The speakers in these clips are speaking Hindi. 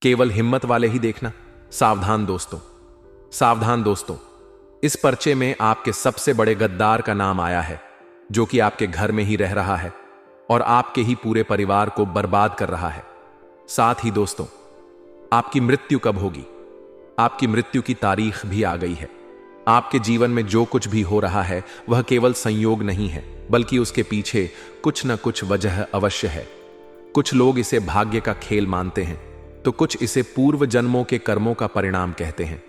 केवल हिम्मत वाले ही देखना। सावधान दोस्तों, सावधान दोस्तों, इस पर्चे में आपके सबसे बड़े गद्दार का नाम आया है, जो कि आपके घर में ही रह रहा है और आपके ही पूरे परिवार को बर्बाद कर रहा है। साथ ही दोस्तों, आपकी मृत्यु कब होगी? आपकी मृत्यु की तारीख भी आ गई है। आपके जीवन में जो कुछ भी हो रहा है वह केवल संयोग नहीं है, बल्कि उसके पीछे कुछ न कुछ वजह अवश्य है। कुछ लोग इसे भाग्य का खेल मानते हैं, तो कुछ इसे पूर्व जन्मों के कर्मों का परिणाम कहते हैं।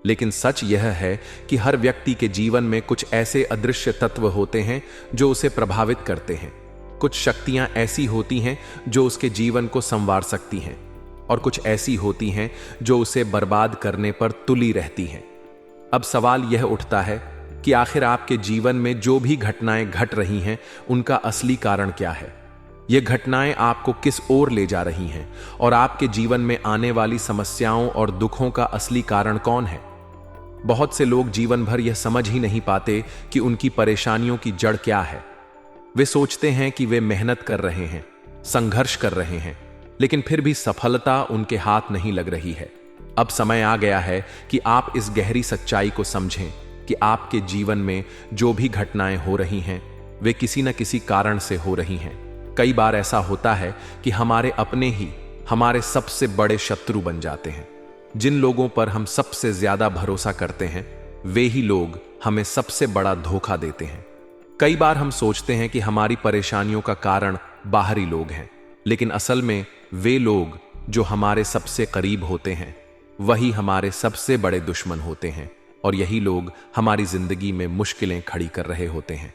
लेकिन सच यह है कि हर व्यक्ति के जीवन में कुछ ऐसे अदृश्य तत्व होते हैं जो उसे प्रभावित करते हैं। कुछ शक्तियां ऐसी होती हैं जो उसके जीवन को संवार सकती हैं, और कुछ ऐसी होती हैं जो उसे बर्बाद करने पर तुली रहती हैं। अब सवाल यह उठता है कि आखिर आपके जीवन में जो भी घटनाएं घट रही हैं, उनका असली कारण क्या है? ये घटनाएं आपको किस ओर ले जा रही हैं, और आपके जीवन में आने वाली समस्याओं और दुखों का असली कारण कौन है? बहुत से लोग जीवन भर यह समझ ही नहीं पाते कि उनकी परेशानियों की जड़ क्या है। वे सोचते हैं कि वे मेहनत कर रहे हैं, संघर्ष कर रहे हैं, लेकिन फिर भी सफलता उनके हाथ नहीं लग रही है। अब समय आ गया है कि आप इस गहरी सच्चाई को समझें कि आपके जीवन में जो भी घटनाएं हो रही हैं, वे किसी न किसी कारण से हो रही हैं। कई बार ऐसा होता है कि हमारे अपने ही हमारे सबसे बड़े शत्रु बन जाते हैं। जिन लोगों पर हम सबसे ज्यादा भरोसा करते हैं, वे ही लोग हमें सबसे बड़ा धोखा देते हैं। कई बार हम सोचते हैं कि हमारी परेशानियों का कारण बाहरी लोग हैं, लेकिन असल में वे लोग जो हमारे सबसे करीब होते हैं, वही हमारे सबसे बड़े दुश्मन होते हैं, और यही लोग हमारी जिंदगी में मुश्किलें खड़ी कर रहे होते हैं।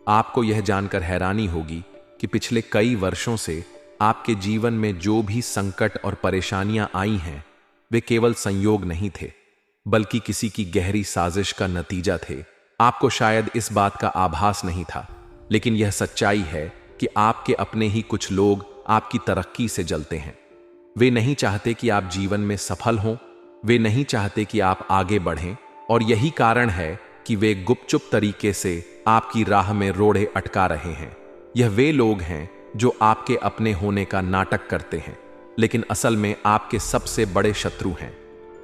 आपको यह जानकर हैरानी होगी कि पिछले कई वर्षों से आपके जीवन में जो भी संकट और परेशानियां आई हैं, वे केवल संयोग नहीं थे, बल्कि किसी की गहरी साजिश का नतीजा थे। आपको शायद इस बात का आभास नहीं था, लेकिन यह सच्चाई है कि आपके अपने ही कुछ लोग आपकी तरक्की से जलते हैं। वे नहीं चाहते कि आप जीवन में सफल हों, वे नहीं चाहते कि आप आगे बढ़ें, और यही कारण है कि वे गुपचुप तरीके से आपकी राह में रोड़े अटका रहे हैं। यह वे लोग हैं जो आपके अपने होने का नाटक करते हैं, लेकिन असल में आपके सबसे बड़े शत्रु हैं।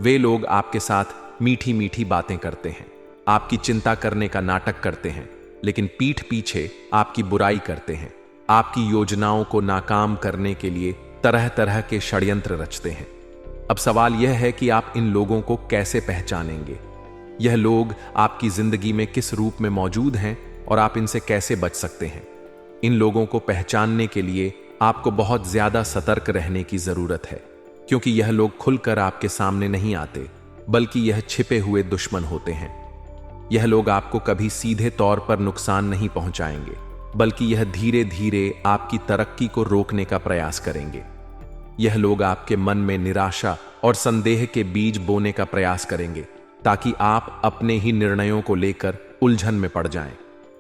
वे लोग आपके साथ मीठी मीठी बातें करते हैं, आपकी चिंता करने का नाटक करते हैं, लेकिन पीठ पीछे आपकी बुराई करते हैं। आपकी योजनाओं को नाकाम करने के लिए तरह तरह के षड्यंत्र रचते हैं। अब सवाल यह है कि आप इन लोगों को कैसे पहचानेंगे? यह लोग आपकी जिंदगी में किस रूप में मौजूद हैं और आप इनसे कैसे बच सकते हैं? इन लोगों को पहचानने के लिए आपको बहुत ज्यादा सतर्क रहने की जरूरत है, क्योंकि यह लोग खुलकर आपके सामने नहीं आते, बल्कि यह छिपे हुए दुश्मन होते हैं। यह लोग आपको कभी सीधे तौर पर नुकसान नहीं पहुंचाएंगे, बल्कि यह धीरे धीरे आपकी तरक्की को रोकने का प्रयास करेंगे। यह लोग आपके मन में निराशा और संदेह के बीज बोने का प्रयास करेंगे, ताकि आप अपने ही निर्णयों को लेकर उलझन में पड़ जाएं।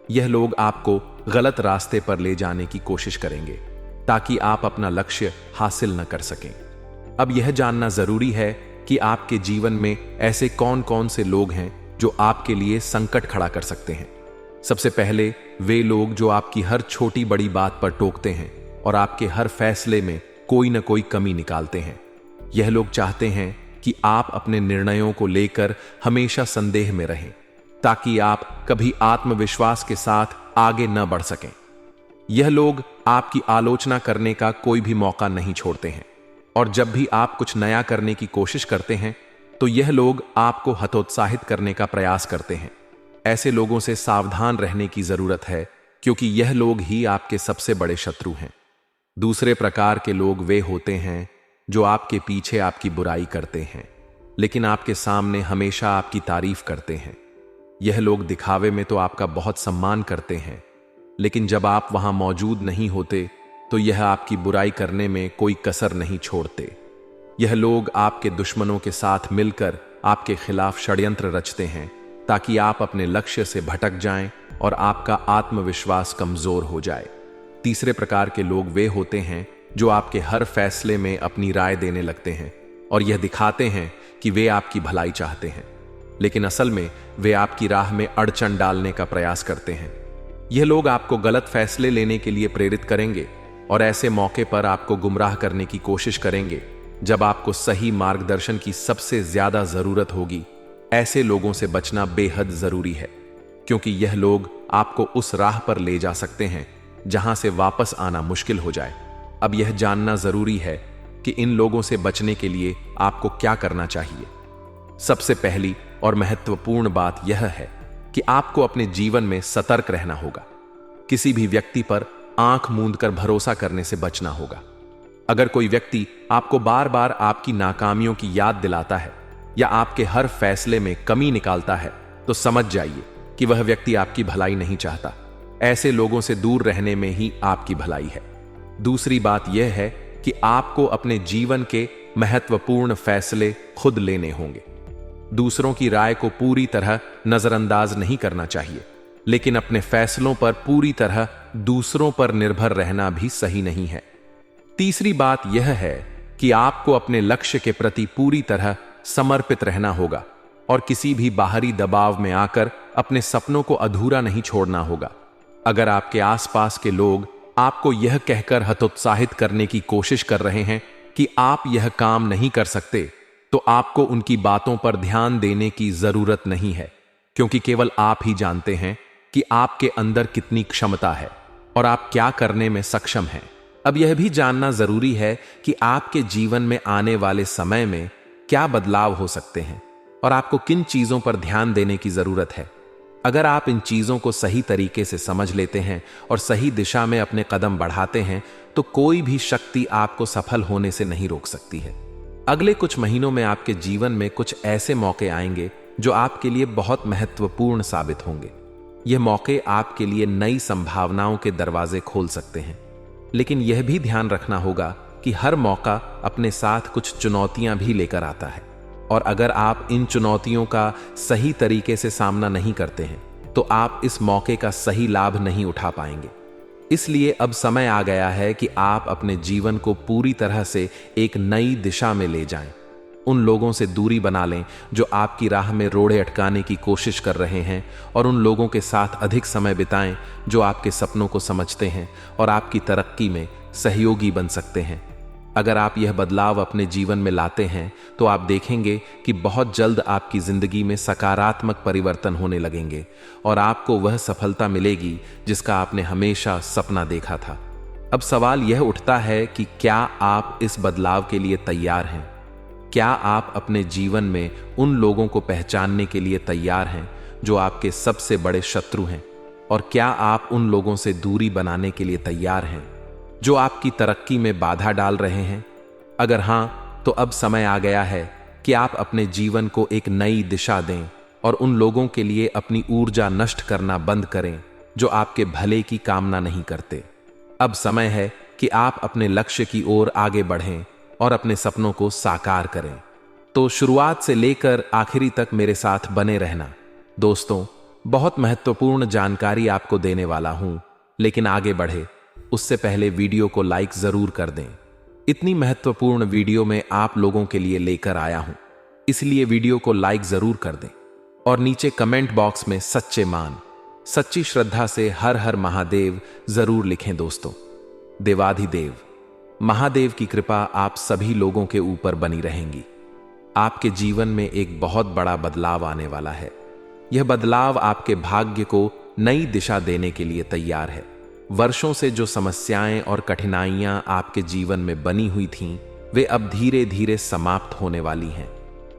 यह लोग आपको गलत रास्ते पर ले जाने की कोशिश करेंगे, ताकि आप अपना लक्ष्य हासिल न कर सकें। अब यह जानना जरूरी है कि आपके जीवन में ऐसे कौन कौन से लोग हैं जो आपके लिए संकट खड़ा कर सकते हैं। सबसे पहले वे लोग जो आपकी हर छोटी बड़ी बात पर टोकते हैं और आपके हर फैसले में कोई न कोई कमी निकालते हैं। यह लोग चाहते हैं कि आप अपने निर्णयों को लेकर हमेशा संदेह में रहें, ताकि आप कभी आत्मविश्वास के साथ आगे न बढ़ सकें। यह लोग आपकी आलोचना करने का कोई भी मौका नहीं छोड़ते हैं, और जब भी आप कुछ नया करने की कोशिश करते हैं, तो यह लोग आपको हतोत्साहित करने का प्रयास करते हैं। ऐसे लोगों से सावधान रहने की जरूरत है, क्योंकि यह लोग ही आपके सबसे बड़े शत्रु हैं। दूसरे प्रकार के लोग वे होते हैं जो आपके पीछे आपकी बुराई करते हैं, लेकिन आपके सामने हमेशा आपकी तारीफ करते हैं। यह लोग दिखावे में तो आपका बहुत सम्मान करते हैं, लेकिन जब आप वहां मौजूद नहीं होते तो यह आपकी बुराई करने में कोई कसर नहीं छोड़ते। यह लोग आपके दुश्मनों के साथ मिलकर आपके खिलाफ षड्यंत्र रचते हैं, ताकि आप अपने लक्ष्य से भटक जाएं और आपका आत्मविश्वास कमजोर हो जाए। तीसरे प्रकार के लोग वे होते हैं जो आपके हर फैसले में अपनी राय देने लगते हैं और यह दिखाते हैं कि वे आपकी भलाई चाहते हैं, लेकिन असल में वे आपकी राह में अड़चन डालने का प्रयास करते हैं। यह लोग आपको गलत फैसले लेने के लिए प्रेरित करेंगे और ऐसे मौके पर आपको गुमराह करने की कोशिश करेंगे, जब आपको सही मार्गदर्शन की सबसे ज्यादा जरूरत होगी, ऐसे लोगों से बचना बेहद जरूरी है, क्योंकि यह लोग आपको उस राह पर ले जा सकते हैं जहां से वापस आना मुश्किल हो जाए। अब यह जानना जरूरी है कि इन लोगों से बचने के लिए आपको क्या करना चाहिए। सबसे पहली और महत्वपूर्ण बात यह है कि आपको अपने जीवन में सतर्क रहना होगा। किसी भी व्यक्ति पर आंख मूंदकर भरोसा करने से बचना होगा। अगर कोई व्यक्ति आपको बार बार आपकी नाकामियों की याद दिलाता है या आपके हर फैसले में कमी निकालता है, तो समझ जाइए कि वह व्यक्ति आपकी भलाई नहीं चाहता। ऐसे लोगों से दूर रहने में ही आपकी भलाई है। दूसरी बात यह है कि आपको अपने जीवन के महत्वपूर्ण फैसले खुद लेने होंगे। दूसरों की राय को पूरी तरह नजरअंदाज नहीं करना चाहिए, लेकिन अपने फैसलों पर पूरी तरह दूसरों पर निर्भर रहना भी सही नहीं है। तीसरी बात यह है कि आपको अपने लक्ष्य के प्रति पूरी तरह समर्पित रहना होगा और किसी भी बाहरी दबाव में आकर अपने सपनों को अधूरा नहीं छोड़ना होगा। अगर आपके आसपास के लोग आपको यह कहकर हतोत्साहित करने की कोशिश कर रहे हैं कि आप यह काम नहीं कर सकते, तो आपको उनकी बातों पर ध्यान देने की जरूरत नहीं है, क्योंकि केवल आप ही जानते हैं कि आपके अंदर कितनी क्षमता है और आप क्या करने में सक्षम हैं। अब यह भी जानना जरूरी है कि आपके जीवन में आने वाले समय में क्या बदलाव हो सकते हैं और आपको किन चीजों पर ध्यान देने की जरूरत है। अगर आप इन चीजों को सही तरीके से समझ लेते हैं और सही दिशा में अपने कदम बढ़ाते हैं, तो कोई भी शक्ति आपको सफल होने से नहीं रोक सकती है। अगले कुछ महीनों में आपके जीवन में कुछ ऐसे मौके आएंगे जो आपके लिए बहुत महत्वपूर्ण साबित होंगे। यह मौके आपके लिए नई संभावनाओं के दरवाजे खोल सकते हैं, लेकिन यह भी ध्यान रखना होगा कि हर मौका अपने साथ कुछ चुनौतियां भी लेकर आता है, और अगर आप इन चुनौतियों का सही तरीके से सामना नहीं करते हैं, तो आप इस मौके का सही लाभ नहीं उठा पाएंगे। इसलिए अब समय आ गया है कि आप अपने जीवन को पूरी तरह से एक नई दिशा में ले जाएं। उन लोगों से दूरी बना लें जो आपकी राह में रोड़े अटकाने की कोशिश कर रहे हैं, और उन लोगों के साथ अधिक समय बिताएं जो आपके सपनों को समझते हैं और आपकी तरक्की में सहयोगी बन सकते हैं। अगर आप यह बदलाव अपने जीवन में लाते हैं, तो आप देखेंगे कि बहुत जल्द आपकी जिंदगी में सकारात्मक परिवर्तन होने लगेंगे और आपको वह सफलता मिलेगी जिसका आपने हमेशा सपना देखा था। अब सवाल यह उठता है कि क्या आप इस बदलाव के लिए तैयार हैं? क्या आप अपने जीवन में उन लोगों को पहचानने के लिए तैयार हैं जो आपके सबसे बड़े शत्रु हैं? और क्या आप उन लोगों से दूरी बनाने के लिए तैयार हैं जो आपकी तरक्की में बाधा डाल रहे हैं? अगर हां, तो अब समय आ गया है कि आप अपने जीवन को एक नई दिशा दें और उन लोगों के लिए अपनी ऊर्जा नष्ट करना बंद करें जो आपके भले की कामना नहीं करते। अब समय है कि आप अपने लक्ष्य की ओर आगे बढ़ें और अपने सपनों को साकार करें। तो शुरुआत से लेकर आखिरी तक मेरे साथ बने रहना। दोस्तों, बहुत महत्वपूर्ण जानकारी आपको देने वाला हूं, लेकिन आगे बढ़े उससे पहले वीडियो को लाइक जरूर कर दें। इतनी महत्वपूर्ण वीडियो मैं आप लोगों के लिए लेकर आया हूं, इसलिए वीडियो को लाइक जरूर कर दें और नीचे कमेंट बॉक्स में सच्चे मान, सच्ची श्रद्धा से हर हर महादेव जरूर लिखें। दोस्तों, देवाधिदेव महादेव की कृपा आप सभी लोगों के ऊपर बनी रहेंगी। आपके जीवन में एक बहुत बड़ा बदलाव आने वाला है। यह बदलाव आपके भाग्य को नई दिशा देने के लिए तैयार है। वर्षों से जो समस्याएं और कठिनाइयां आपके जीवन में बनी हुई थीं, वे अब धीरे धीरे समाप्त होने वाली हैं।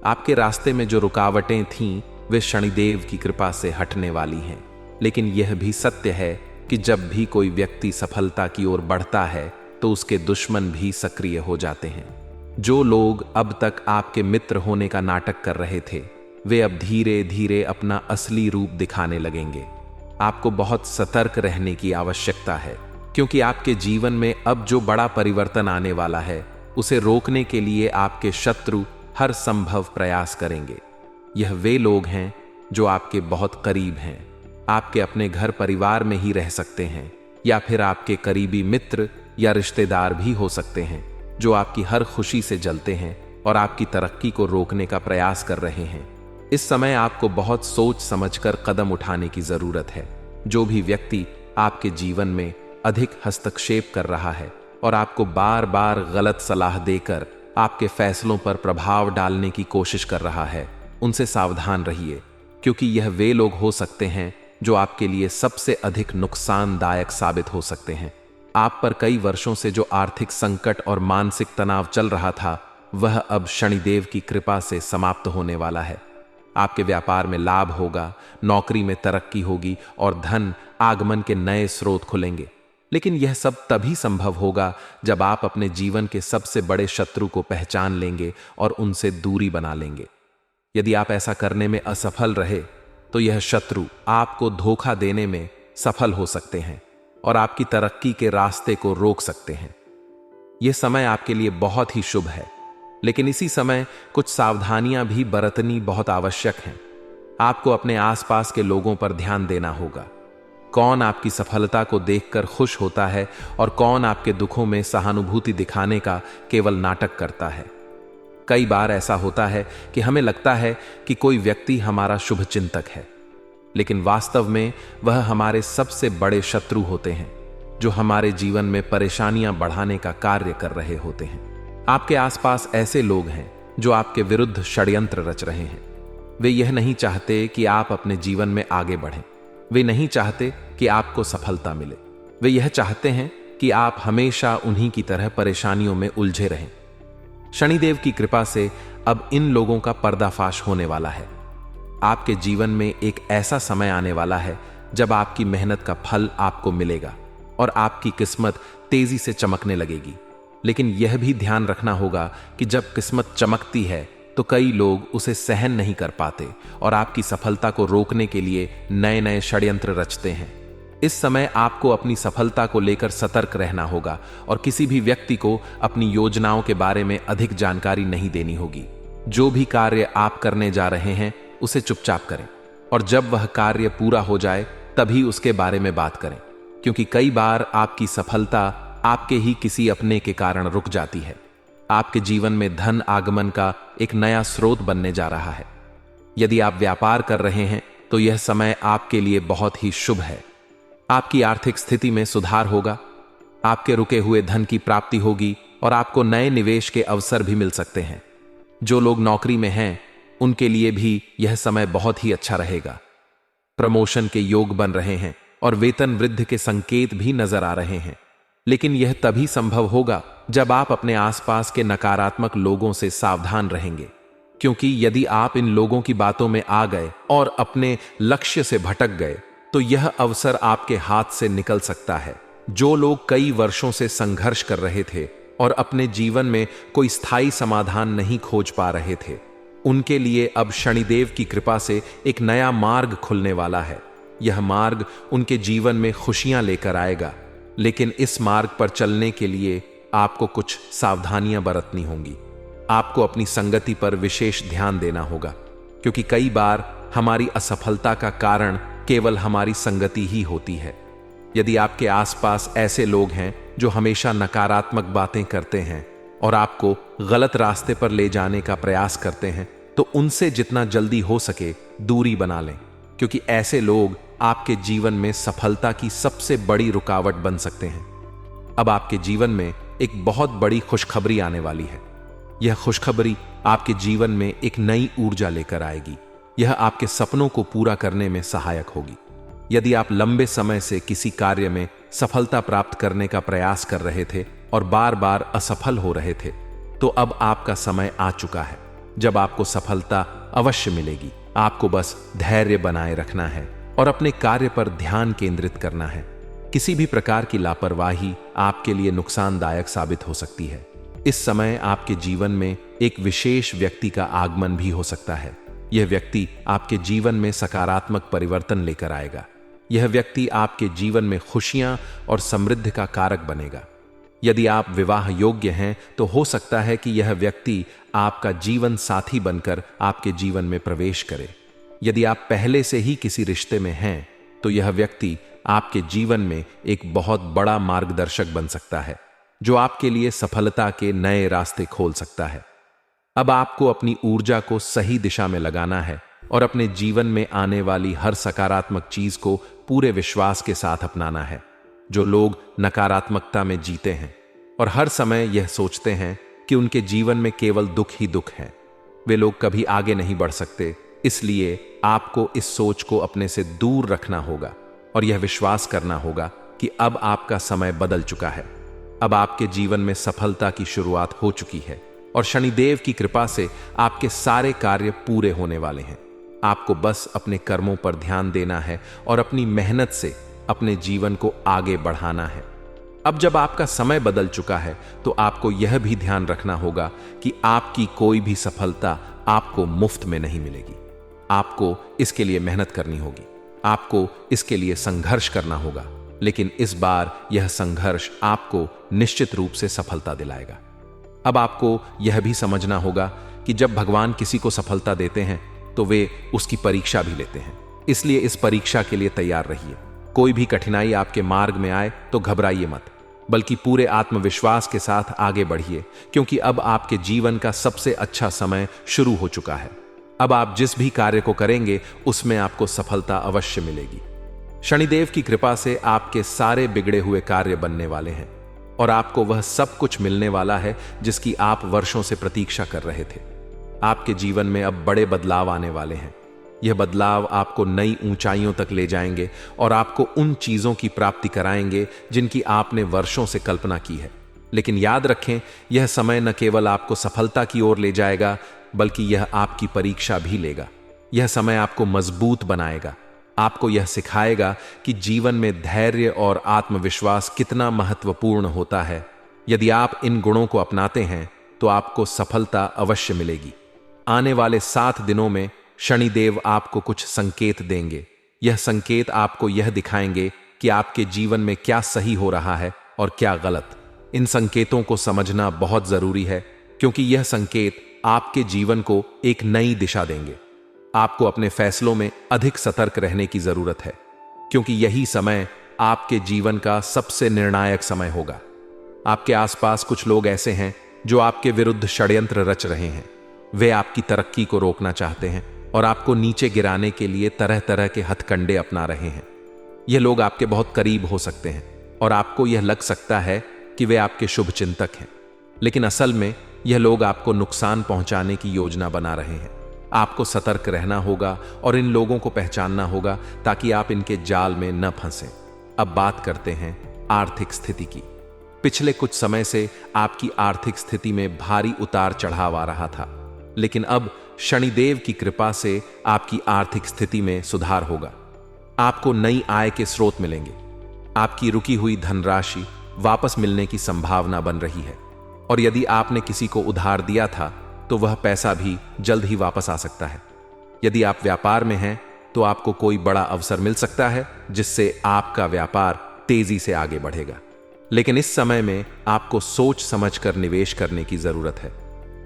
आपके रास्ते में जो रुकावटें थीं, वे शनिदेव की कृपा से हटने वाली हैं। लेकिन यह भी सत्य है कि जब भी कोई व्यक्ति सफलता की ओर बढ़ता है, तो उसके दुश्मन भी सक्रिय हो जाते हैं। जो लोग अब तक आपके मित्र होने का नाटक कर रहे थे, वे अब धीरे धीरे अपना असली रूप दिखाने लगेंगे। आपको बहुत सतर्क रहने की आवश्यकता है, क्योंकि आपके जीवन में अब जो बड़ा परिवर्तन आने वाला है, उसे रोकने के लिए आपके शत्रु हर संभव प्रयास करेंगे। यह वे लोग हैं जो आपके बहुत करीब हैं, आपके अपने घर परिवार में ही रह सकते हैं, या फिर आपके करीबी मित्र या रिश्तेदार भी हो सकते हैं, जो आपकी हर खुशी से जलते हैं और आपकी तरक्की को रोकने का प्रयास कर रहे हैं। इस समय आपको बहुत सोच समझकर कदम उठाने की जरूरत है। जो भी व्यक्ति आपके जीवन में अधिक हस्तक्षेप कर रहा है और आपको बार बार गलत सलाह देकर आपके फैसलों पर प्रभाव डालने की कोशिश कर रहा है, उनसे सावधान रहिए, क्योंकि यह वे लोग हो सकते हैं जो आपके लिए सबसे अधिक नुकसानदायक साबित हो सकते हैं। आप पर कई वर्षों से जो आर्थिक संकट और मानसिक तनाव चल रहा था, वह अब शनिदेव की कृपा से समाप्त होने वाला है। आपके व्यापार में लाभ होगा, नौकरी में तरक्की होगी और धन आगमन के नए स्रोत खुलेंगे। लेकिन यह सब तभी संभव होगा जब आप अपने जीवन के सबसे बड़े शत्रु को पहचान लेंगे और उनसे दूरी बना लेंगे। यदि आप ऐसा करने में असफल रहे, तो यह शत्रु आपको धोखा देने में सफल हो सकते हैं और आपकी तरक्की के रास्ते को रोक सकते हैं। यह समय आपके लिए बहुत ही शुभ है, लेकिन इसी समय कुछ सावधानियां भी बरतनी बहुत आवश्यक हैं। आपको अपने आसपास के लोगों पर ध्यान देना होगा। कौन आपकी सफलता को देखकर खुश होता है और कौन आपके दुखों में सहानुभूति दिखाने का केवल नाटक करता है। कई बार ऐसा होता है कि हमें लगता है कि कोई व्यक्ति हमारा शुभ चिंतक है, लेकिन वास्तव में वह हमारे सबसे बड़े शत्रु होते हैं, जो हमारे जीवन में परेशानियां बढ़ाने का कार्य कर रहे होते हैं। आपके आसपास ऐसे लोग हैं जो आपके विरुद्ध षड्यंत्र रच रहे हैं। वे यह नहीं चाहते कि आप अपने जीवन में आगे बढ़ें। वे नहीं चाहते कि आपको सफलता मिले। वे यह चाहते हैं कि आप हमेशा उन्हीं की तरह परेशानियों में उलझे रहें। शनिदेव की कृपा से अब इन लोगों का पर्दाफाश होने वाला है। आपके जीवन में एक ऐसा समय आने वाला है जब आपकी मेहनत का फल आपको मिलेगा और आपकी किस्मत तेजी से चमकने लगेगी। लेकिन यह भी ध्यान रखना होगा कि जब किस्मत चमकती है तो कई लोग उसे सहन नहीं कर पाते और आपकी सफलता को रोकने के लिए नए नए षड्यंत्र रचते हैं। इस समय आपको अपनी सफलता को लेकर सतर्क रहना होगा और किसी भी व्यक्ति को अपनी योजनाओं के बारे में अधिक जानकारी नहीं देनी होगी। जो भी कार्य आप करने जा रहे हैं उसे चुपचाप करें और जब वह कार्य पूरा हो जाए तभी उसके बारे में बात करें, क्योंकि कई बार आपकी सफलता आपके ही किसी अपने के कारण रुक जाती है। आपके जीवन में धन आगमन का एक नया स्रोत बनने जा रहा है। यदि आप व्यापार कर रहे हैं तो यह समय आपके लिए बहुत ही शुभ है। आपकी आर्थिक स्थिति में सुधार होगा, आपके रुके हुए धन की प्राप्ति होगी और आपको नए निवेश के अवसर भी मिल सकते हैं। जो लोग नौकरी में हैं उनके लिए भी यह समय बहुत ही अच्छा रहेगा। प्रमोशन के योग बन रहे हैं और वेतन वृद्धि के संकेत भी नजर आ रहे हैं। लेकिन यह तभी संभव होगा जब आप अपने आसपास के नकारात्मक लोगों से सावधान रहेंगे, क्योंकि यदि आप इन लोगों की बातों में आ गए और अपने लक्ष्य से भटक गए तो यह अवसर आपके हाथ से निकल सकता है। जो लोग कई वर्षों से संघर्ष कर रहे थे और अपने जीवन में कोई स्थायी समाधान नहीं खोज पा रहे थे, उनके लिए अब शनिदेव की कृपा से एक नया मार्ग खुलने वाला है। यह मार्ग उनके जीवन में खुशियां लेकर आएगा, लेकिन इस मार्ग पर चलने के लिए आपको कुछ सावधानियां बरतनी होंगी। आपको अपनी संगति पर विशेष ध्यान देना होगा, क्योंकि कई बार हमारी असफलता का कारण केवल हमारी संगति ही होती है। यदि आपके आसपास ऐसे लोग हैं जो हमेशा नकारात्मक बातें करते हैं और आपको गलत रास्ते पर ले जाने का प्रयास करते हैं, तो उनसे जितना जल्दी हो सके दूरी बना लें, क्योंकि ऐसे लोग आपके जीवन में सफलता की सबसे बड़ी रुकावट बन सकते हैं। अब आपके जीवन में एक बहुत बड़ी खुशखबरी आने वाली है। यह खुशखबरी आपके जीवन में एक नई ऊर्जा लेकर आएगी। यह आपके सपनों को पूरा करने में सहायक होगी। यदि आप लंबे समय से किसी कार्य में सफलता प्राप्त करने का प्रयास कर रहे थे और बार बार असफल हो रहे थे, तो अब आपका समय आ चुका है जब आपको सफलता अवश्य मिलेगी। आपको बस धैर्य बनाए रखना है और अपने कार्य पर ध्यान केंद्रित करना है। किसी भी प्रकार की लापरवाही आपके लिए नुकसानदायक साबित हो सकती है। इस समय आपके जीवन में एक विशेष व्यक्ति का आगमन भी हो सकता है। यह व्यक्ति आपके जीवन में सकारात्मक परिवर्तन लेकर आएगा। यह व्यक्ति आपके जीवन में खुशियां और समृद्धि का कारक बनेगा। यदि आप विवाह योग्य हैं तो हो सकता है कि यह व्यक्ति आपका जीवन साथी बनकर आपके जीवन में प्रवेश करे। यदि आप पहले से ही किसी रिश्ते में हैं तो यह व्यक्ति आपके जीवन में एक बहुत बड़ा मार्गदर्शक बन सकता है, जो आपके लिए सफलता के नए रास्ते खोल सकता है। अब आपको अपनी ऊर्जा को सही दिशा में लगाना है और अपने जीवन में आने वाली हर सकारात्मक चीज को पूरे विश्वास के साथ अपनाना है। जो लोग नकारात्मकता में जीते हैं और हर समय यह सोचते हैं कि उनके जीवन में केवल दुख ही दुख है। वे लोग कभी आगे नहीं बढ़ सकते। इसलिए आपको इस सोच को अपने से दूर रखना होगा और यह विश्वास करना होगा कि अब आपका समय बदल चुका है। अब आपके जीवन में सफलता की शुरुआत हो चुकी है और शनिदेव की कृपा से आपके सारे कार्य पूरे होने वाले हैं। आपको बस अपने कर्मों पर ध्यान देना है और अपनी मेहनत से अपने जीवन को आगे बढ़ाना है। अब जब आपका समय बदल चुका है तो आपको यह भी ध्यान रखना होगा कि आपकी कोई भी सफलता आपको मुफ्त में नहीं मिलेगी। आपको इसके लिए मेहनत करनी होगी, आपको इसके लिए संघर्ष करना होगा, लेकिन इस बार यह संघर्ष आपको निश्चित रूप से सफलता दिलाएगा। अब आपको यह भी समझना होगा कि जब भगवान किसी को सफलता देते हैं तो वे उसकी परीक्षा भी लेते हैं। इसलिए इस परीक्षा के लिए तैयार रहिए। कोई भी कठिनाई आपके मार्ग में आए तो घबराइए मत, बल्कि पूरे आत्मविश्वास के साथ आगे बढ़िए, क्योंकि अब आपके जीवन का सबसे अच्छा समय शुरू हो चुका है। अब आप जिस भी कार्य को करेंगे उसमें आपको सफलता अवश्य मिलेगी। शनिदेव की कृपा से आपके सारे बिगड़े हुए कार्य बनने वाले हैं और आपको वह सब कुछ मिलने वाला है जिसकी आप वर्षों से प्रतीक्षा कर रहे थे। आपके जीवन में अब बड़े बदलाव आने वाले हैं। यह बदलाव आपको नई ऊंचाइयों तक ले जाएंगे और आपको उन चीजों की प्राप्ति कराएंगे जिनकी आपने वर्षों से कल्पना की है। लेकिन याद रखें, यह समय न केवल आपको सफलता की ओर ले जाएगा, बल्कि यह आपकी परीक्षा भी लेगा। यह समय आपको मजबूत बनाएगा, आपको यह सिखाएगा कि जीवन में धैर्य और आत्मविश्वास कितना महत्वपूर्ण होता है। यदि आप इन गुणों को अपनाते हैं तो आपको सफलता अवश्य मिलेगी। आने वाले 7 दिनों में शनिदेव आपको कुछ संकेत देंगे। यह संकेत आपको यह दिखाएंगे कि आपके जीवन में क्या सही हो रहा है और क्या गलत। इन संकेतों को समझना बहुत जरूरी है, क्योंकि यह संकेत आपके जीवन को एक नई दिशा देंगे। आपको अपने फैसलों में अधिक सतर्क रहने की जरूरत है, क्योंकि यही समय आपके जीवन का सबसे निर्णायक समय होगा। आपके आसपास कुछ लोग ऐसे हैं जो आपके विरुद्ध षड्यंत्र रच रहे हैं। वे आपकी तरक्की को रोकना चाहते हैं और आपको नीचे गिराने के लिए तरह तरह के हथकंडे अपना रहे हैं। ये लोग आपके बहुत करीब हो सकते हैं और आपको यह लग सकता है कि वे आपके शुभ चिंतक हैं, लेकिन असल में यह लोग आपको नुकसान पहुंचाने की योजना बना रहे हैं। आपको सतर्क रहना होगा और इन लोगों को पहचानना होगा ताकि आप इनके जाल में न फंसें। अब बात करते हैं आर्थिक स्थिति की। पिछले कुछ समय से आपकी आर्थिक स्थिति में भारी उतार चढ़ाव आ रहा था, लेकिन अब शनिदेव की कृपा से आपकी आर्थिक स्थिति में सुधार होगा। आपको नई आय के स्रोत मिलेंगे। आपकी रुकी हुई धनराशि वापस मिलने की संभावना बन रही है और यदि आपने किसी को उधार दिया था तो वह पैसा भी जल्द ही वापस आ सकता है। यदि आप व्यापार में हैं तो आपको कोई बड़ा अवसर मिल सकता है जिससे आपका व्यापार तेजी से आगे बढ़ेगा। लेकिन इस समय में आपको सोच समझकर निवेश करने की जरूरत है।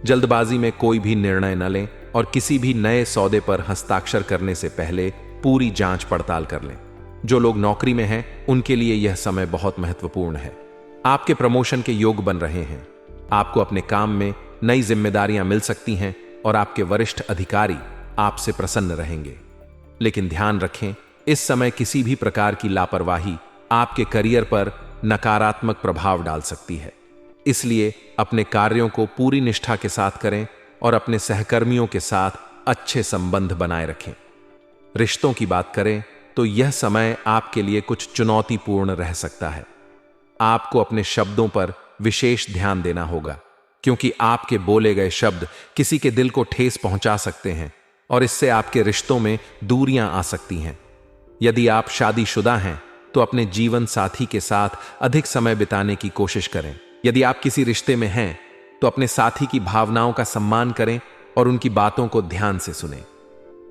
जल्दबाजी में कोई भी निर्णय न लें और किसी भी नए सौदे पर हस्ताक्षर करने से पहले पूरी जांच पड़ताल कर लें। जो लोग नौकरी में हैं उनके लिए यह समय बहुत महत्वपूर्ण है। आपके प्रमोशन के योग बन रहे हैं। आपको अपने काम में नई जिम्मेदारियां मिल सकती हैं और आपके वरिष्ठ अधिकारी आपसे प्रसन्न रहेंगे। लेकिन ध्यान रखें, इस समय किसी भी प्रकार की लापरवाही आपके करियर पर नकारात्मक प्रभाव डाल सकती है। इसलिए अपने कार्यों को पूरी निष्ठा के साथ करें और अपने सहकर्मियों के साथ अच्छे संबंध बनाए रखें। रिश्तों की बात करें तो यह समय आपके लिए कुछ चुनौतीपूर्ण रह सकता है। आपको अपने शब्दों पर विशेष ध्यान देना होगा, क्योंकि आपके बोले गए शब्द किसी के दिल को ठेस पहुंचा सकते हैं और इससे आपके रिश्तों में दूरियां आ सकती हैं। यदि आप शादीशुदा हैं तो अपने जीवन साथी के साथ अधिक समय बिताने की कोशिश करें। यदि आप किसी रिश्ते में हैं तो अपने साथी की भावनाओं का सम्मान करें और उनकी बातों को ध्यान से सुनें।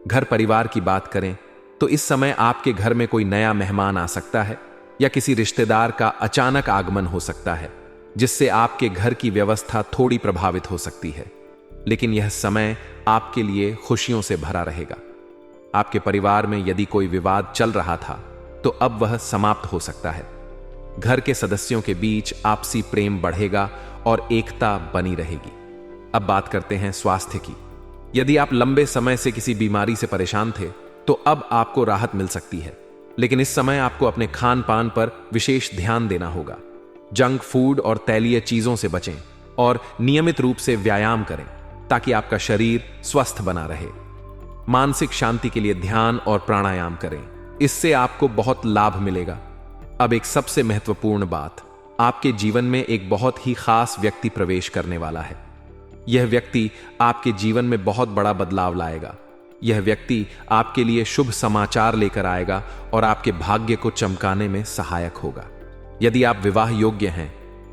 घर परिवार की बात करें तो इस समय आपके घर में कोई नया मेहमान आ सकता है या किसी रिश्तेदार का अचानक आगमन हो सकता है, जिससे आपके घर की व्यवस्था थोड़ी प्रभावित हो सकती है। लेकिन यह समय आपके लिए खुशियों से भरा रहेगा। आपके परिवार में यदि कोई विवाद चल रहा था तो अब वह समाप्त हो सकता है। घर के सदस्यों के बीच आपसी प्रेम बढ़ेगा और एकता बनी रहेगी। अब बात करते हैं स्वास्थ्य की। यदि आप लंबे समय से किसी बीमारी से परेशान थे तो अब आपको राहत मिल सकती है, लेकिन इस समय आपको अपने खान पान पर विशेष ध्यान देना होगा। जंक फूड और तैलीय चीजों से बचें और नियमित रूप से व्यायाम करें ताकि आपका शरीर स्वस्थ बना रहे। मानसिक शांति के लिए ध्यान और प्राणायाम करें, इससे आपको बहुत लाभ मिलेगा। अब एक सबसे महत्वपूर्ण बात, आपके जीवन में एक बहुत ही खास व्यक्ति प्रवेश करने वाला है। यह व्यक्ति आपके जीवन में बहुत बड़ा बदलाव लाएगा। यह व्यक्ति आपके लिए शुभ समाचार लेकर आएगा और आपके भाग्य को चमकाने में सहायक होगा। यदि आप विवाह योग्य हैं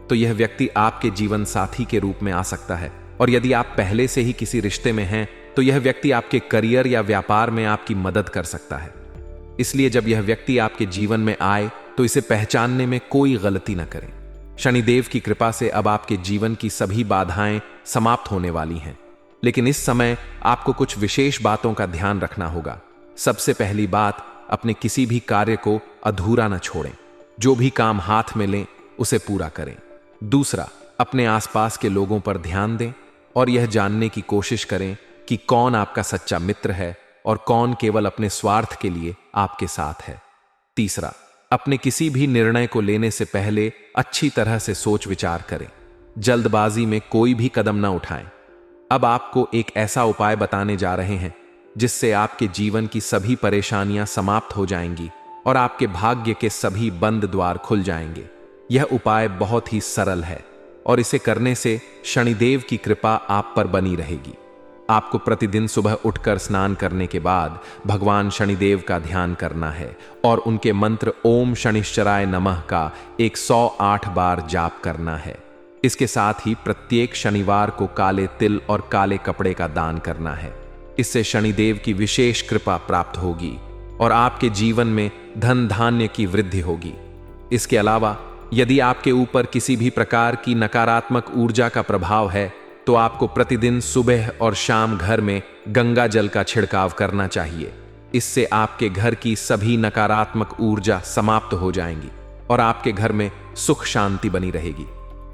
तो यह व्यक्ति आपके जीवन साथी के रूप में आ सकता है, और यदि आप पहले से ही किसी रिश्ते में हैं तो यह व्यक्ति आपके करियर या व्यापार में आपकी मदद कर सकता है। इसलिए जब यह व्यक्ति आपके जीवन में आए तो इसे पहचानने में कोई गलती न करें। शनिदेव की कृपा से अब आपके जीवन की सभी बाधाएं समाप्त होने वाली हैं, लेकिन इस समय आपको कुछ विशेष बातों का ध्यान रखना होगा। सबसे पहली बात, अपने किसी भी कार्य को अधूरा न छोड़ें। जो भी काम हाथ में लें उसे पूरा करें। दूसरा, अपने आसपास के लोगों पर ध्यान दें और यह जानने की कोशिश करें कि कौन आपका सच्चा मित्र है और कौन केवल अपने स्वार्थ के लिए आपके साथ है। तीसरा, अपने किसी भी निर्णय को लेने से पहले अच्छी तरह से सोच विचार करें। जल्दबाजी में कोई भी कदम न उठाएं। अब आपको एक ऐसा उपाय बताने जा रहे हैं जिससे आपके जीवन की सभी परेशानियां समाप्त हो जाएंगी और आपके भाग्य के सभी बंद द्वार खुल जाएंगे। यह उपाय बहुत ही सरल है और इसे करने से शनिदेव की कृपा आप पर बनी रहेगी। आपको प्रतिदिन सुबह उठकर स्नान करने के बाद भगवान शनिदेव का ध्यान करना है और उनके मंत्र ओम शनिश्चराय नमः का 108 बार जाप करना है। इसके साथ ही प्रत्येक शनिवार को काले तिल और काले कपड़े का दान करना है। इससे शनिदेव की विशेष कृपा प्राप्त होगी और आपके जीवन में धन धान्य की वृद्धि होगी। इसके अलावा यदि आपके ऊपर किसी भी प्रकार की नकारात्मक ऊर्जा का प्रभाव है तो आपको प्रतिदिन सुबह और शाम घर में गंगा जल का छिड़काव करना चाहिए। इससे आपके घर की सभी नकारात्मक ऊर्जा समाप्त हो जाएंगी और आपके घर में सुख शांति बनी रहेगी।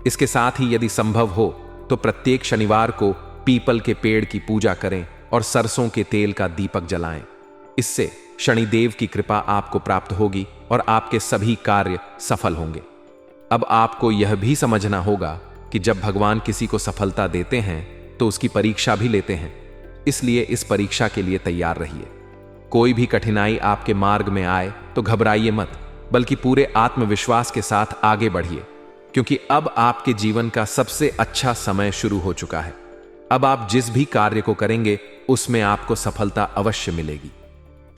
इसके साथ ही यदि संभव हो तो प्रत्येक शनिवार को पीपल के पेड़ की पूजा करें और सरसों के तेल का दीपक जलाएं। इससे शनिदेव की कृपा आपको प्राप्त होगी और आपके सभी कार्य सफल होंगे। अब आपको यह भी समझना होगा कि जब भगवान किसी को सफलता देते हैं तो उसकी परीक्षा भी लेते हैं, इसलिए इस परीक्षा के लिए तैयार रहिए। कोई भी कठिनाई आपके मार्ग में आए तो घबराइए मत, बल्कि पूरे आत्मविश्वास के साथ आगे बढ़िए, क्योंकि अब आपके जीवन का सबसे अच्छा समय शुरू हो चुका है। अब आप जिस भी कार्य को करेंगे उसमें आपको सफलता अवश्य मिलेगी।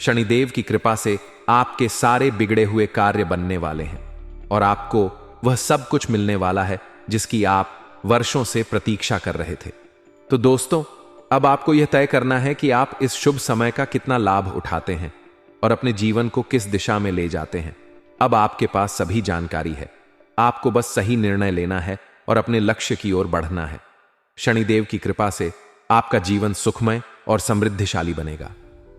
शनिदेव की कृपा से आपके सारे बिगड़े हुए कार्य बनने वाले हैं और आपको वह सब कुछ मिलने वाला है जिसकी आप वर्षों से प्रतीक्षा कर रहे थे। तो दोस्तों, अब आपको यह तय करना है कि आप इस शुभ समय का कितना लाभ उठाते हैं और अपने जीवन को किस दिशा में ले जाते हैं। अब आपके पास सभी जानकारी है, आपको बस सही निर्णय लेना है और अपने लक्ष्य की ओर बढ़ना है। शनिदेव की कृपा से आपका जीवन सुखमय और समृद्धिशाली बनेगा।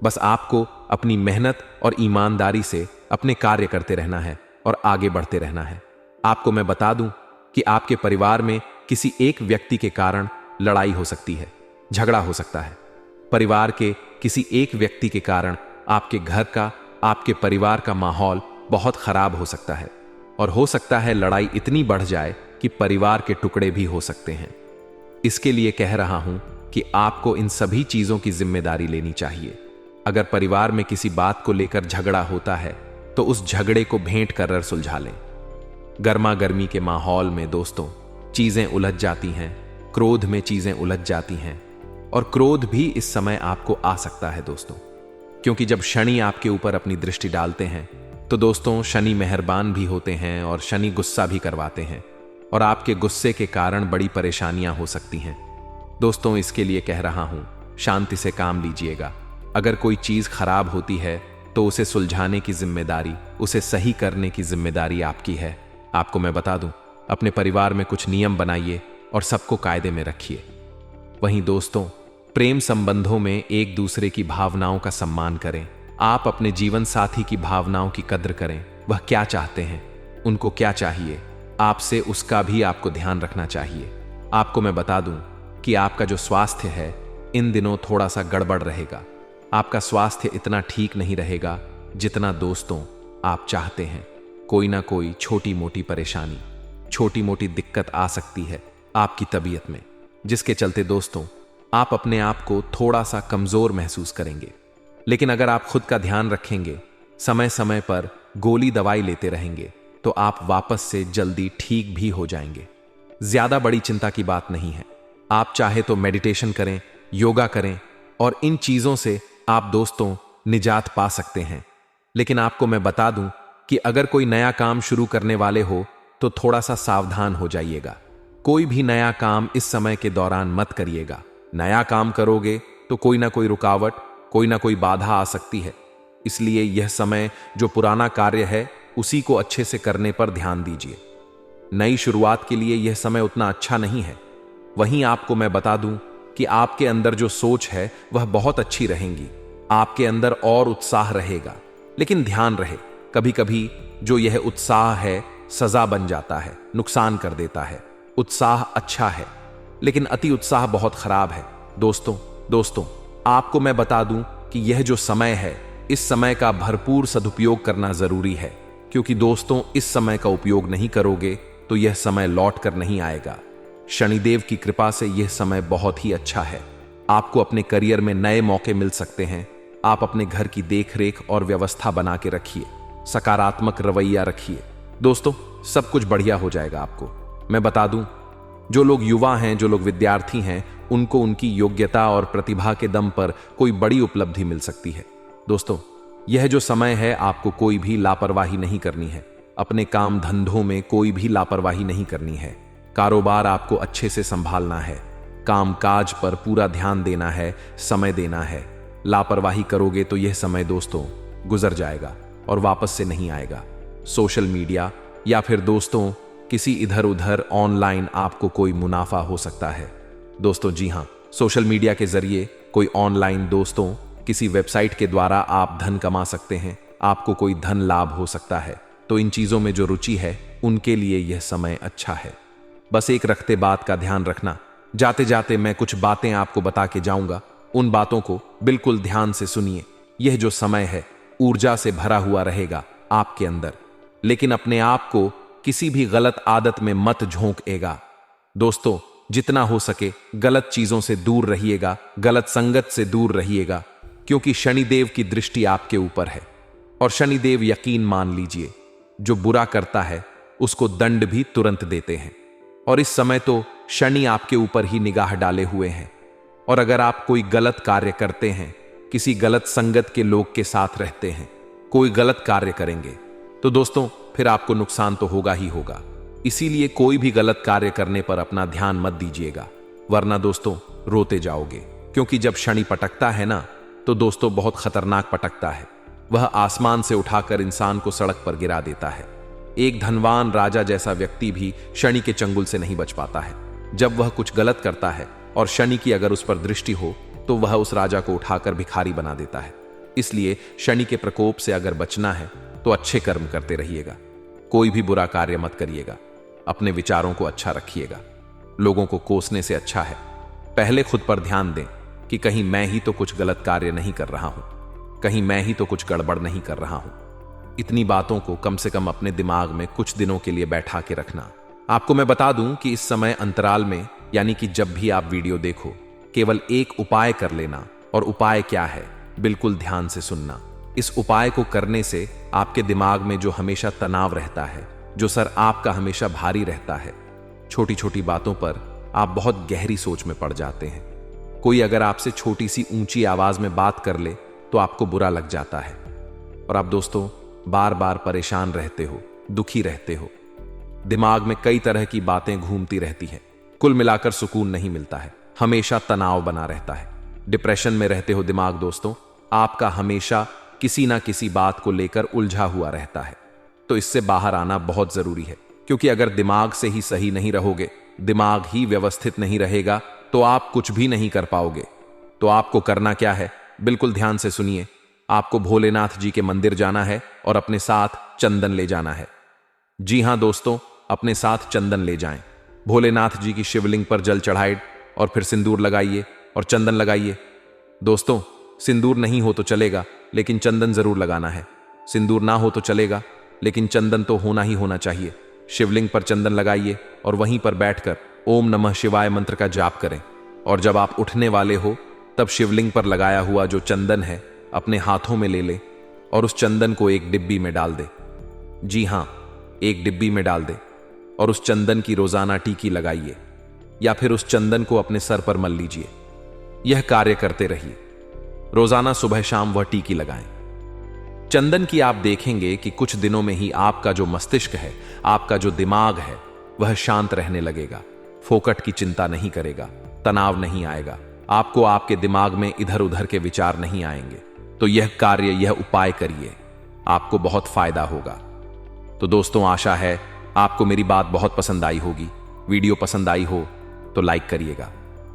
बस आपको अपनी मेहनत और ईमानदारी से अपने कार्य करते रहना है और आगे बढ़ते रहना है। आपको मैं बता दूं कि आपके परिवार में किसी एक व्यक्ति के कारण लड़ाई हो सकती है, झगड़ा हो सकता है। परिवार के किसी एक व्यक्ति के कारण आपके घर का, आपके परिवार का माहौल बहुत खराब हो सकता है और हो सकता है लड़ाई इतनी बढ़ जाए कि परिवार के टुकड़े भी हो सकते हैं। इसके लिए कह रहा हूं कि आपको इन सभी चीजों की जिम्मेदारी लेनी चाहिए। अगर परिवार में किसी बात को लेकर झगड़ा होता है तो उस झगड़े को भेंट कर सुलझा लें। गर्मा गर्मी के माहौल में दोस्तों चीजें उलझ जाती हैं, क्रोध में चीजें उलझ जाती हैं और क्रोध भी इस समय आपको आ सकता है दोस्तों, क्योंकि जब शनि आपके ऊपर अपनी दृष्टि डालते हैं तो दोस्तों शनि मेहरबान भी होते हैं और शनि गुस्सा भी करवाते हैं और आपके गुस्से के कारण बड़ी परेशानियां हो सकती हैं। दोस्तों, इसके लिए कह रहा हूं, शांति से काम लीजिएगा। अगर कोई चीज खराब होती है तो उसे सुलझाने की जिम्मेदारी, उसे सही करने की जिम्मेदारी आपकी है। आपको मैं बता दूं, अपने परिवार में कुछ नियम बनाइए और सबको कायदे में रखिए। वहीं दोस्तों, प्रेम संबंधों में एक दूसरे की भावनाओं का सम्मान करें। आप अपने जीवन साथी की भावनाओं की कद्र करें। वह क्या चाहते हैं, उनको क्या चाहिए, आपसे उसका भी आपको ध्यान रखना चाहिए। आपको मैं बता दूं कि आपका जो स्वास्थ्य है इन दिनों थोड़ा सा गड़बड़ रहेगा। आपका स्वास्थ्य इतना ठीक नहीं रहेगा जितना दोस्तों आप चाहते हैं। कोई ना कोई छोटी मोटी परेशानी, छोटी मोटी दिक्कत आ सकती है। आपकी तबीयत में, जिसके चलते दोस्तों आप अपने आप को थोड़ा सा कमजोर महसूस करेंगे। लेकिन अगर आप खुद का ध्यान रखेंगे, समय समय पर गोली दवाई लेते रहेंगे, तो आप वापस से जल्दी ठीक भी हो जाएंगे। ज्यादा बड़ी चिंता की बात नहीं है। आप चाहे तो मेडिटेशन करें, योगा करें और इन चीजों से आप दोस्तों निजात पा सकते हैं। लेकिन आपको मैं बता दूं कि अगर कोई नया काम शुरू करने वाले हो तो थोड़ा सा सावधान हो जाइएगा। कोई भी नया काम इस समय के दौरान मत करिएगा। नया काम करोगे तो कोई ना कोई रुकावट, कोई ना कोई बाधा आ सकती है। इसलिए यह समय जो पुराना कार्य है उसी को अच्छे से करने पर ध्यान दीजिए। नई शुरुआत के लिए यह समय उतना अच्छा नहीं है। वहीं आपको मैं बता दूं कि आपके अंदर जो सोच है वह बहुत अच्छी रहेंगी। आपके अंदर और उत्साह रहेगा। लेकिन ध्यान रहे, कभी कभी जो यह उत्साह है सजा बन जाता है, नुकसान कर देता है। उत्साह अच्छा है लेकिन अति उत्साह बहुत खराब है। दोस्तों आपको मैं बता दूं कि यह जो समय है, इस समय का भरपूर सदुपयोग करना जरूरी है। क्योंकि दोस्तों इस समय का उपयोग नहीं करोगे तो यह समय लौट कर नहीं आएगा। शनिदेव की कृपा से यह समय बहुत ही अच्छा है। आपको अपने करियर में नए मौके मिल सकते हैं। आप अपने घर की देखरेख और व्यवस्था बना के रखिए, सकारात्मक रवैया रखिए। दोस्तों सब कुछ बढ़िया हो जाएगा। आपको मैं बता दूं, जो लोग युवा हैं, जो लोग विद्यार्थी हैं, उनको उनकी योग्यता और प्रतिभा के दम पर कोई बड़ी उपलब्धि मिल सकती है। दोस्तों यह जो समय है, आपको कोई भी लापरवाही नहीं करनी है। अपने काम धंधों में कोई भी लापरवाही नहीं करनी है। कारोबार आपको अच्छे से संभालना है। काम काज पर पूरा ध्यान देना है, समय देना है। लापरवाही करोगे तो यह समय दोस्तों गुजर जाएगा और वापस से नहीं आएगा। सोशल मीडिया या फिर दोस्तों किसी इधर उधर ऑनलाइन आपको कोई मुनाफा हो सकता है। दोस्तों जी हां, सोशल मीडिया के जरिए कोई ऑनलाइन दोस्तों किसी वेबसाइट के द्वारा आप धन कमा सकते हैं। आपको कोई धन लाभ हो सकता है। तो इन चीजों में जो रुचि है उनके लिए यह समय अच्छा है। बस एक रखते बात का ध्यान रखना। जाते जाते मैं कुछ बातें आपको बता के जाऊंगा, उन बातों को बिल्कुल ध्यान से सुनिए। यह जो समय है ऊर्जा से भरा हुआ रहेगा आपके अंदर, लेकिन अपने आप को किसी भी गलत आदत में मत झोंकेगा। दोस्तों जितना हो सके गलत चीजों से दूर रहिएगा, गलत संगत से दूर रहिएगा, क्योंकि शनिदेव की दृष्टि आपके ऊपर है। और शनिदेव यकीन मान लीजिए, जो बुरा करता है उसको दंड भी तुरंत देते हैं। और इस समय तो शनि आपके ऊपर ही निगाह डाले हुए हैं। और अगर आप कोई गलत कार्य करते हैं, किसी गलत संगत के लोग के साथ रहते हैं, कोई गलत कार्य करेंगे, तो दोस्तों फिर आपको नुकसान तो होगा ही होगा। इसीलिए कोई भी गलत कार्य करने पर अपना ध्यान मत दीजिएगा, वरना दोस्तों रोते जाओगे। क्योंकि जब शनि पटकता है ना, तो दोस्तों बहुत खतरनाक पटकता है। वह आसमान से उठाकर इंसान को सड़क पर गिरा देता है। एक धनवान राजा जैसा व्यक्ति भी शनि के चंगुल से नहीं बच पाता है। जब वह कुछ गलत करता है और शनि की अगर उस पर दृष्टि हो तो वह उस राजा को उठाकर भिखारी बना देता है। इसलिए शनि के प्रकोप से अगर बचना है तो अच्छे कर्म करते रहिएगा, कोई भी बुरा कार्य मत करिएगा, अपने विचारों को अच्छा रखिएगा। लोगों को कोसने से अच्छा है पहले खुद पर ध्यान दें कि कहीं मैं ही तो कुछ गलत कार्य नहीं कर रहा हूं, कहीं मैं ही तो कुछ गड़बड़ नहीं कर रहा हूं। इतनी बातों को कम से कम अपने दिमाग में कुछ दिनों के लिए बैठा के रखना। आपको मैं बता दूं कि इस समय अंतराल में, यानी कि जब भी आप वीडियो देखो, केवल एक उपाय कर लेना। और उपाय क्या है, बिल्कुल ध्यान से सुनना। इस उपाय को करने से आपके दिमाग में जो हमेशा तनाव रहता है, जो सर आपका हमेशा भारी रहता है, छोटी छोटी बातों पर आप बहुत गहरी सोच में पड़ जाते हैं। कोई अगर आपसे छोटी सी ऊंची आवाज में बात कर ले तो आपको बुरा लग जाता है और आप दोस्तों बार बार परेशान रहते हो, दुखी रहते हो। दिमाग में कई तरह की बातें घूमती रहती हैं। कुल मिलाकर सुकून नहीं मिलता है, हमेशा तनाव बना रहता है। डिप्रेशन में रहते हो दिमाग दोस्तों, आपका हमेशा किसी ना किसी बात को लेकर उलझा हुआ रहता है। तो इससे बाहर आना बहुत जरूरी है, क्योंकि अगर दिमाग से ही सही नहीं रहोगे, दिमाग ही व्यवस्थित नहीं रहेगा, तो आप कुछ भी नहीं कर पाओगे। तो आपको करना क्या है, बिल्कुल ध्यान से सुनिए। आपको भोलेनाथ जी के मंदिर जाना है और अपने साथ चंदन ले जाना है। जी हां दोस्तों, अपने साथ चंदन ले जाएं। भोलेनाथ जी की शिवलिंग पर जल चढ़ाइए और फिर सिंदूर लगाइए और चंदन लगाइए। दोस्तों सिंदूर नहीं हो तो चलेगा, लेकिन चंदन जरूर लगाना है। सिंदूर ना हो तो चलेगा, लेकिन चंदन तो होना ही होना चाहिए। शिवलिंग पर चंदन लगाइए और वहीं पर बैठकर ओम नमः शिवाय मंत्र का जाप करें और जब आप उठने वाले हो तब शिवलिंग पर लगाया हुआ जो चंदन है अपने हाथों में ले ले और उस चंदन को एक डिब्बी में डाल दे। जी हां, एक डिब्बी में डाल दे और उस चंदन की रोजाना टीकी लगाइए या फिर उस चंदन को अपने सर पर मल लीजिए। यह कार्य करते रहिए। रोजाना सुबह शाम वह टीकी लगाएं। चंदन की आप देखेंगे कि कुछ दिनों में ही आपका जो मस्तिष्क है, आपका जो दिमाग है, वह शांत रहने लगेगा। फोकट की चिंता नहीं करेगा, तनाव नहीं आएगा, आपको आपके दिमाग में इधर उधर के विचार नहीं आएंगे। तो यह कार्य, यह उपाय करिए, आपको बहुत फायदा होगा। तो दोस्तों, आशा है आपको मेरी बात बहुत पसंद आई होगी। वीडियो पसंद आई हो तो लाइक करिएगा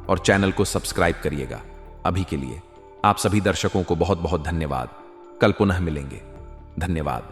और चैनल को सब्सक्राइब करिएगा। अभी के लिए आप सभी दर्शकों को बहुत बहुत धन्यवाद। कल पुनः मिलेंगे। धन्यवाद।